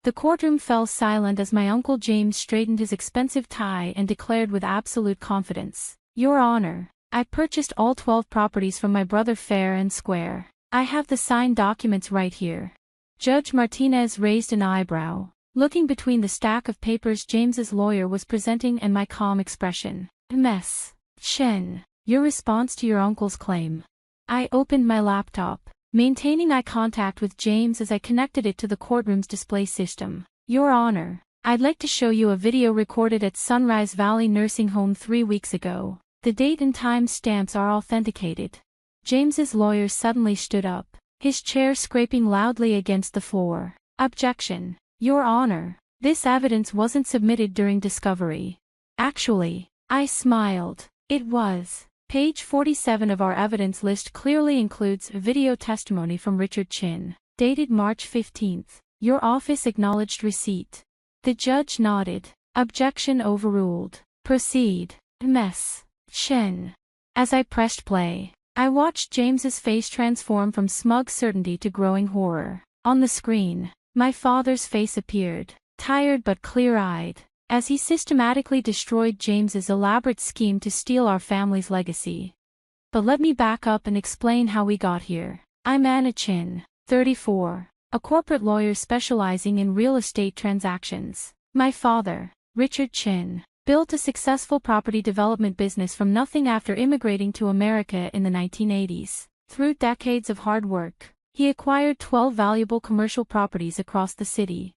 The courtroom fell silent as my Uncle James straightened his expensive tie and declared with absolute confidence, "Your Honor, I purchased all 12 properties from my brother fair and square. I have the signed documents right here." Judge Martinez raised an eyebrow, looking between the stack of papers James's lawyer was presenting and my calm expression. "Ms. Chen, your response to your uncle's claim." I opened my laptop, maintaining eye contact with James as I connected it to the courtroom's display system. "Your Honor, I'd like to show you a video recorded at Sunrise Valley Nursing Home 3 weeks ago. The date and time stamps are authenticated." James's lawyer suddenly stood up, his chair scraping loudly against the floor. "Objection, Your Honor. This evidence wasn't submitted during discovery." "Actually," I smiled, "it was." Page 47 of our evidence list clearly includes a video testimony from Richard Chin, dated March 15. "Your office acknowledged receipt." The judge nodded. "Objection overruled. Proceed, Ms. Chen." As I pressed play, I watched James's face transform from smug certainty to growing horror. On the screen, my father's face appeared, tired but clear-eyed, as he systematically destroyed James's elaborate scheme to steal our family's legacy. But let me back up and explain how we got here. I'm Anna Chin, 34, a corporate lawyer specializing in real estate transactions. My father, Richard Chin, built a successful property development business from nothing after immigrating to America in the 1980s. Through decades of hard work, he acquired 12 valuable commercial properties across the city.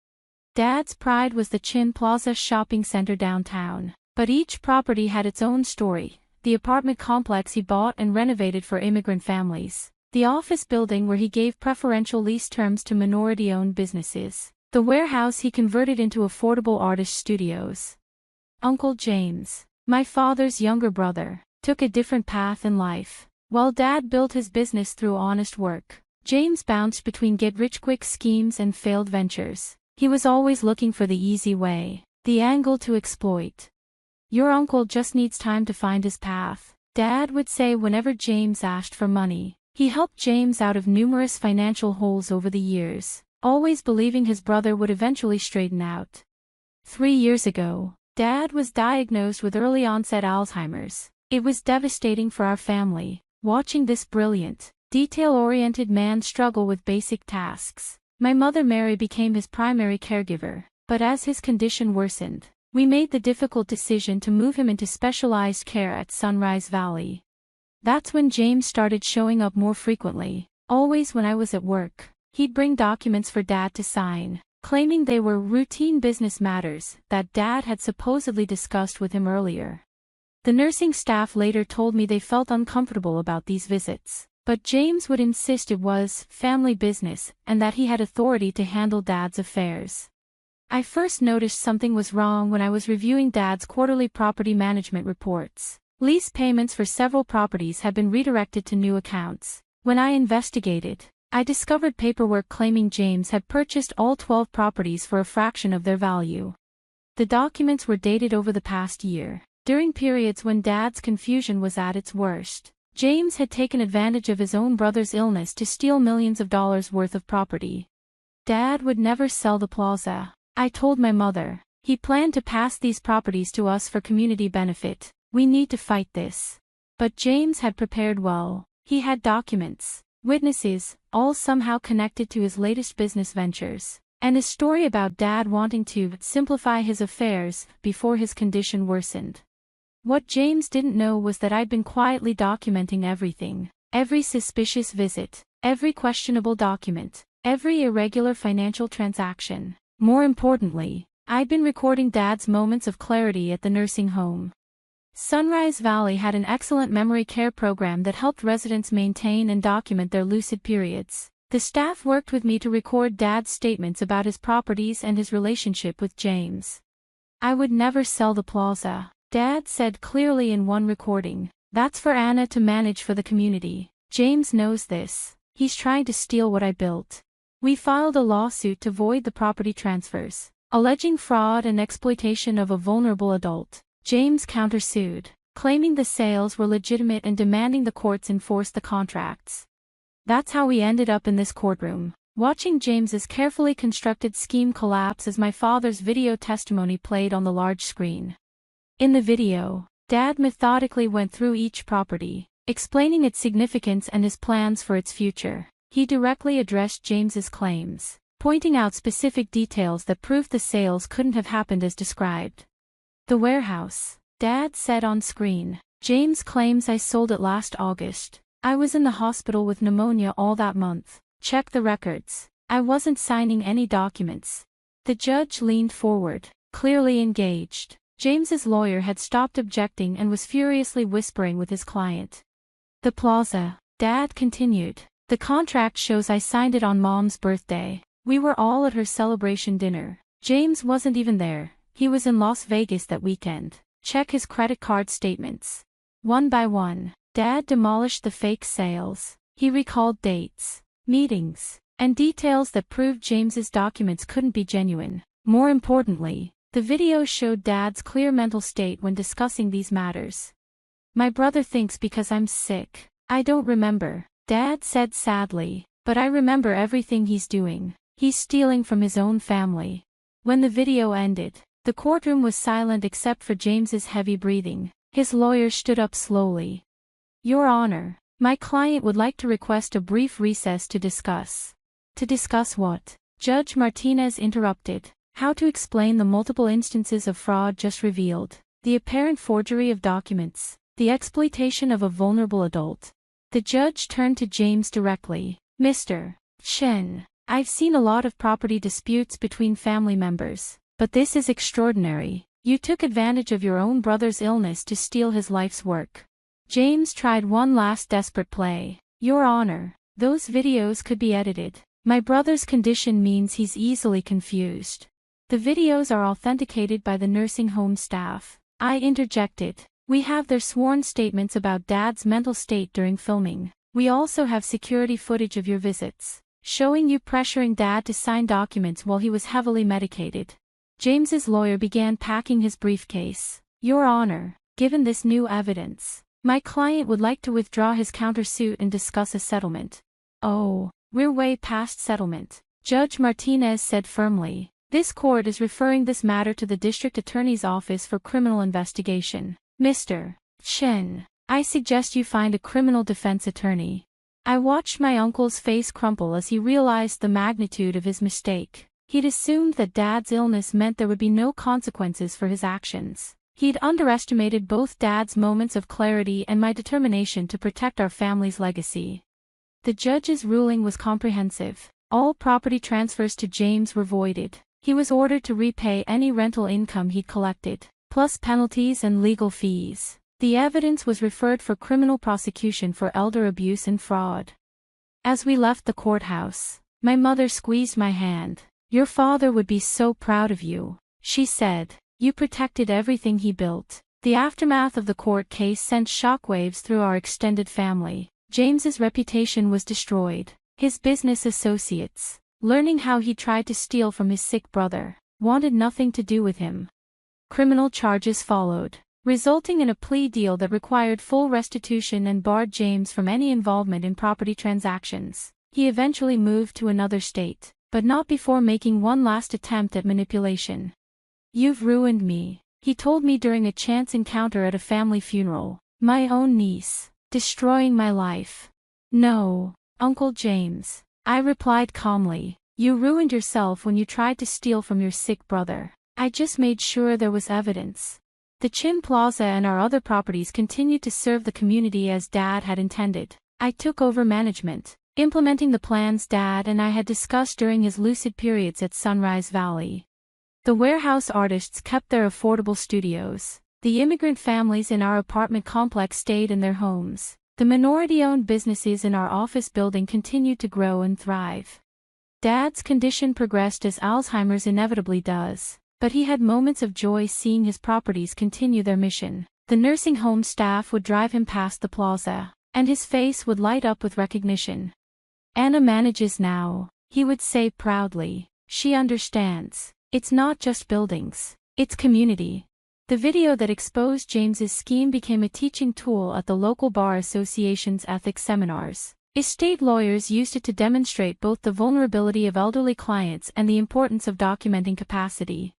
Dad's pride was the Chin Plaza shopping center downtown, but each property had its own story: the apartment complex he bought and renovated for immigrant families, the office building where he gave preferential lease terms to minority-owned businesses, the warehouse he converted into affordable artist studios. Uncle James, my father's younger brother, took a different path in life. While Dad built his business through honest work, James bounced between get-rich-quick schemes and failed ventures. He was always looking for the easy way, the angle to exploit. "Your uncle just needs time to find his path," Dad would say whenever James asked for money. He helped James out of numerous financial holes over the years, always believing his brother would eventually straighten out. 3 years ago, Dad was diagnosed with early-onset Alzheimer's. It was devastating for our family, watching this brilliant, detail-oriented man struggle with basic tasks. My mother Mary became his primary caregiver, but as his condition worsened, we made the difficult decision to move him into specialized care at Sunrise Valley. That's when James started showing up more frequently. Always when I was at work, he'd bring documents for Dad to sign, claiming they were routine business matters that Dad had supposedly discussed with him earlier. The nursing staff later told me they felt uncomfortable about these visits, but James would insist it was family business and that he had authority to handle Dad's affairs. I first noticed something was wrong when I was reviewing Dad's quarterly property management reports. Lease payments for several properties had been redirected to new accounts. When I investigated, I discovered paperwork claiming James had purchased all 12 properties for a fraction of their value. The documents were dated over the past year, during periods when Dad's confusion was at its worst. James had taken advantage of his own brother's illness to steal millions of dollars worth of property. Dad would never sell the plaza, I told my mother. He planned to pass these properties to us for community benefit. We need to fight this. But James had prepared well. He had documents, witnesses, all somehow connected to his latest business ventures, and his story about Dad wanting to simplify his affairs before his condition worsened. What James didn't know was that I'd been quietly documenting everything: every suspicious visit, every questionable document, every irregular financial transaction. More importantly, I'd been recording Dad's moments of clarity at the nursing home. Sunrise Valley had an excellent memory care program that helped residents maintain and document their lucid periods. The staff worked with me to record Dad's statements about his properties and his relationship with James. "I would never sell the plaza," Dad said clearly in one recording. "That's for Anna to manage for the community. James knows this. He's trying to steal what I built." We filed a lawsuit to void the property transfers, alleging fraud and exploitation of a vulnerable adult. James countersued, claiming the sales were legitimate and demanding the courts enforce the contracts. That's how we ended up in this courtroom. watching James's carefully constructed scheme collapse as my father's video testimony played on the large screen. In the video, Dad methodically went through each property, explaining its significance and his plans for its future. He directly addressed James's claims, pointing out specific details that proved the sales couldn't have happened as described. The warehouse, Dad said on screen. James claims I sold it last August. I was in the hospital with pneumonia all that month. Check the records. I wasn't signing any documents. The judge leaned forward, clearly engaged. James's lawyer had stopped objecting and was furiously whispering with his client. The plaza, Dad continued. The contract shows I signed it on Mom's birthday. We were all at her celebration dinner. James wasn't even there. He was in Las Vegas that weekend. Check his credit card statements. One by one, Dad demolished the fake sales. He recalled dates, meetings, and details that proved James's documents couldn't be genuine. More importantly, the video showed Dad's clear mental state when discussing these matters. My brother thinks because I'm sick, I don't remember, Dad said sadly, but I remember everything he's doing. He's stealing from his own family. When the video ended, the courtroom was silent except for James's heavy breathing. His lawyer stood up slowly. Your Honor, my client would like to request a brief recess to discuss. To discuss what? Judge Martinez interrupted. How to explain the multiple instances of fraud just revealed, the apparent forgery of documents, the exploitation of a vulnerable adult. The judge turned to James directly. Mr. Chen, I've seen a lot of property disputes between family members, but this is extraordinary. You took advantage of your own brother's illness to steal his life's work. James tried one last desperate play. Your Honor, those videos could be edited. My brother's condition means he's easily confused. The videos are authenticated by the nursing home staff. I interjected. We have their sworn statements about Dad's mental state during filming. We also have security footage of your visits, showing you pressuring Dad to sign documents while he was heavily medicated. James's lawyer began packing his briefcase. Your Honor, given this new evidence, my client would like to withdraw his countersuit and discuss a settlement. Oh, we're way past settlement, Judge Martinez said firmly. This court is referring this matter to the District Attorney's Office for criminal investigation. Mr. Chen, I suggest you find a criminal defense attorney. I watched my uncle's face crumple as he realized the magnitude of his mistake. He'd assumed that Dad's illness meant there would be no consequences for his actions. He'd underestimated both Dad's moments of clarity and my determination to protect our family's legacy. The judge's ruling was comprehensive. All property transfers to James were voided. He was ordered to repay any rental income he'd collected, plus penalties and legal fees. The evidence was referred for criminal prosecution for elder abuse and fraud. As we left the courthouse, my mother squeezed my hand. Your father would be so proud of you, she said. You protected everything he built. The aftermath of the court case sent shockwaves through our extended family. James's reputation was destroyed. His business associates, learning how he tried to steal from his sick brother, wanted nothing to do with him. Criminal charges followed, resulting in a plea deal that required full restitution and barred James from any involvement in property transactions. He eventually moved to another state, but not before making one last attempt at manipulation. You've ruined me, he told me during a chance encounter at a family funeral. My own niece, destroying my life. No, Uncle James, I replied calmly. You ruined yourself when you tried to steal from your sick brother. I just made sure there was evidence. The Chin Plaza and our other properties continued to serve the community as Dad had intended. I took over management, implementing the plans Dad and I had discussed during his lucid periods at Sunrise Valley. The warehouse artists kept their affordable studios. The immigrant families in our apartment complex stayed in their homes. The minority-owned businesses in our office building continued to grow and thrive. Dad's condition progressed as Alzheimer's inevitably does, but he had moments of joy seeing his properties continue their mission. The nursing home staff would drive him past the plaza, and his face would light up with recognition. Anna manages now, he would say proudly. She understands. It's not just buildings, it's community. The video that exposed James's scheme became a teaching tool at the local bar association's ethics seminars. Estate lawyers used it to demonstrate both the vulnerability of elderly clients and the importance of documenting capacity.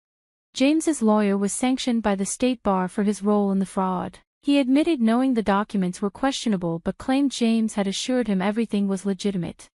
James's lawyer was sanctioned by the state bar for his role in the fraud. He admitted knowing the documents were questionable but claimed James had assured him everything was legitimate.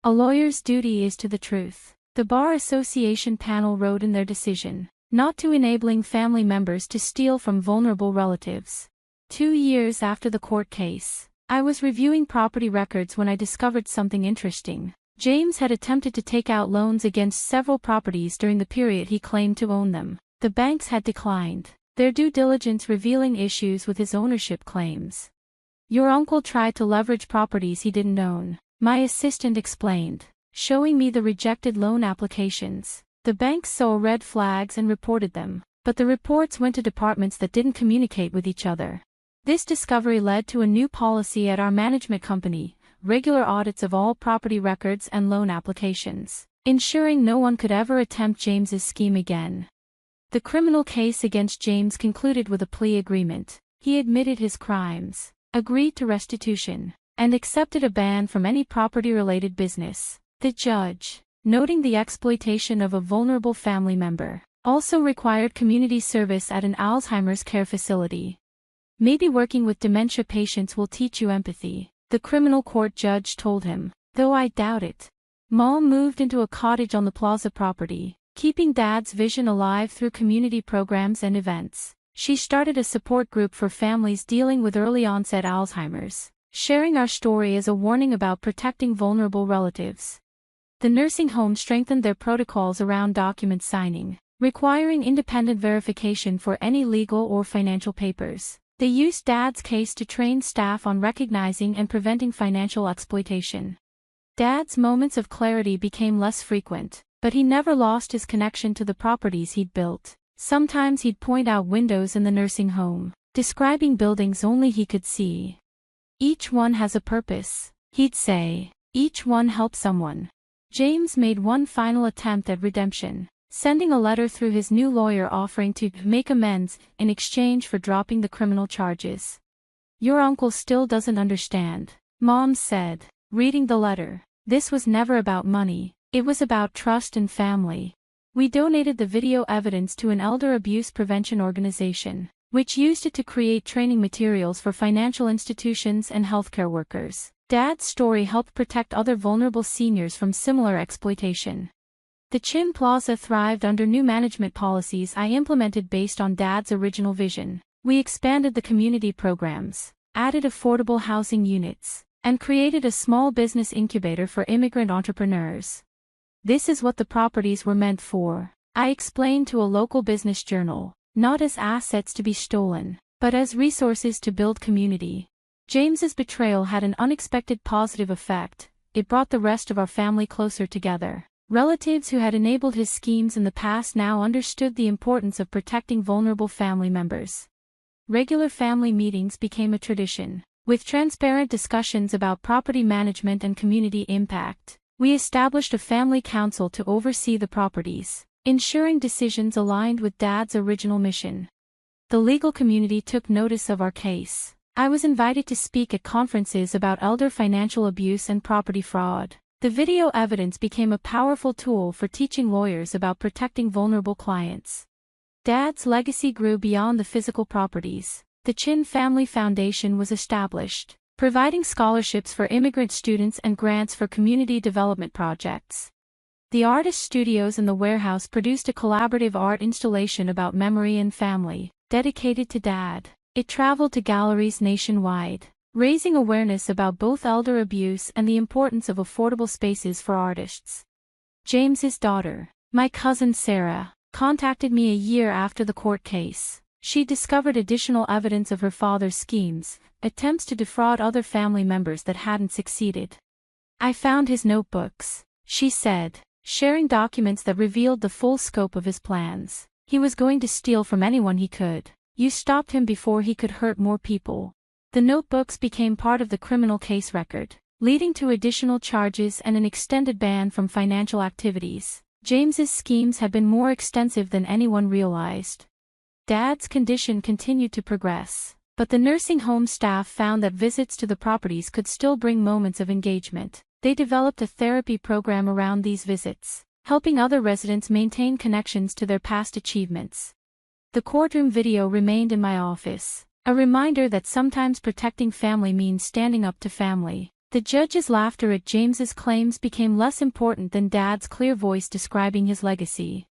A lawyer's duty is to the truth. The Bar Association panel wrote in their decision, not to enabling family members to steal from vulnerable relatives. 2 years after the court case, I was reviewing property records when I discovered something interesting. James had attempted to take out loans against several properties during the period he claimed to own them. The banks had declined their due diligence, revealing issues with his ownership claims. Your uncle tried to leverage properties he didn't own, my assistant explained, showing me the rejected loan applications. The banks saw red flags and reported them, but the reports went to departments that didn't communicate with each other. This discovery led to a new policy at our management company, regular audits of all property records and loan applications, ensuring no one could ever attempt James's scheme again. The criminal case against James concluded with a plea agreement. He admitted his crimes, agreed to restitution, and accepted a ban from any property-related business. The judge, noting the exploitation of a vulnerable family member, also required community service at an Alzheimer's care facility. Maybe working with dementia patients will teach you empathy, the criminal court judge told him, though I doubt it. Mom moved into a cottage on the Plaza property, keeping Dad's vision alive through community programs and events. She started a support group for families dealing with early-onset Alzheimer's, sharing our story as a warning about protecting vulnerable relatives. The nursing home strengthened their protocols around document signing, requiring independent verification for any legal or financial papers. They used Dad's case to train staff on recognizing and preventing financial exploitation. Dad's moments of clarity became less frequent, but he never lost his connection to the properties he'd built. Sometimes he'd point out windows in the nursing home, describing buildings only he could see. Each one has a purpose, he'd say. Each one helps someone. James made one final attempt at redemption, sending a letter through his new lawyer offering to make amends in exchange for dropping the criminal charges. Your uncle still doesn't understand, Mom said, reading the letter. This was never about money, it was about trust and family. We donated the video evidence to an elder abuse prevention organization, which used it to create training materials for financial institutions and healthcare workers. Dad's story helped protect other vulnerable seniors from similar exploitation. The Chin Plaza thrived under new management policies I implemented based on Dad's original vision. We expanded the community programs, added affordable housing units, and created a small business incubator for immigrant entrepreneurs. This is what the properties were meant for, I explained to a local business journal, not as assets to be stolen, but as resources to build community. James's betrayal had an unexpected positive effect. It brought the rest of our family closer together. Relatives who had enabled his schemes in the past now understood the importance of protecting vulnerable family members. Regular family meetings became a tradition, with transparent discussions about property management and community impact. We established a family council to oversee the properties, ensuring decisions aligned with Dad's original mission. The legal community took notice of our case. I was invited to speak at conferences about elder financial abuse and property fraud. The video evidence became a powerful tool for teaching lawyers about protecting vulnerable clients. Dad's legacy grew beyond the physical properties. The Chin Family Foundation was established, providing scholarships for immigrant students and grants for community development projects. The artist studios in the warehouse produced a collaborative art installation about memory and family, dedicated to Dad. It traveled to galleries nationwide, raising awareness about both elder abuse and the importance of affordable spaces for artists. James's daughter, my cousin Sarah, contacted me a year after the court case. She discovered additional evidence of her father's schemes, attempts to defraud other family members that hadn't succeeded. I found his notebooks, she said, sharing documents that revealed the full scope of his plans. He was going to steal from anyone he could. You stopped him before he could hurt more people. The notebooks became part of the criminal case record, leading to additional charges and an extended ban from financial activities. James's schemes had been more extensive than anyone realized. Dad's condition continued to progress, But the nursing home staff found that visits to the properties could still bring moments of engagement. They developed a therapy program around these visits, helping other residents maintain connections to their past achievements. The courtroom video remained in my office, a reminder that sometimes protecting family means standing up to family. The judge's laughter at James's claims became less important than Dad's clear voice describing his legacy.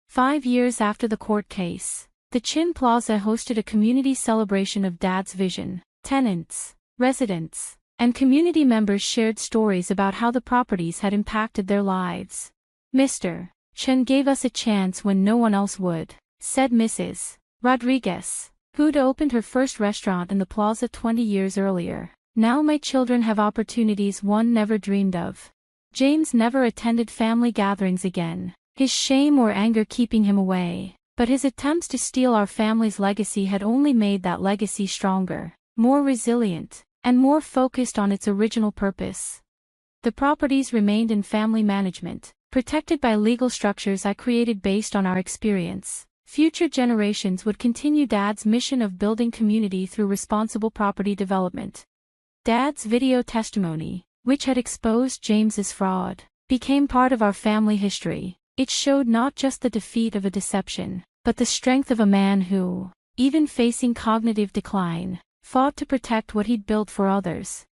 5 years after the court case, the Chin Plaza hosted a community celebration of Dad's vision. Tenants, residents, and community members shared stories about how the properties had impacted their lives. "Mr. Chen gave us a chance when no one else would," said Mrs. Rodriguez, who'd opened her first restaurant in the plaza 20 years earlier. "Now my children have opportunities one never dreamed of." James never attended family gatherings again, his shame or anger keeping him away, but his attempts to steal our family's legacy had only made that legacy stronger, more resilient, and more focused on its original purpose. The properties remained in family management, protected by legal structures I created based on our experience. Future generations would continue Dad's mission of building community through responsible property development. Dad's video testimony, which had exposed James's fraud, became part of our family history. It showed not just the defeat of a deception, but the strength of a man who, even facing cognitive decline, fought to protect what he'd built for others.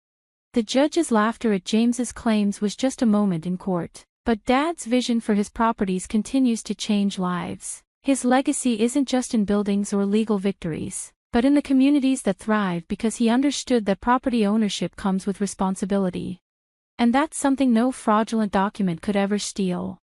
The judge's laughter at James's claims was just a moment in court, but Dad's vision for his properties continues to change lives. His legacy isn't just in buildings or legal victories, but in the communities that thrive because he understood that property ownership comes with responsibility. And that's something no fraudulent document could ever steal.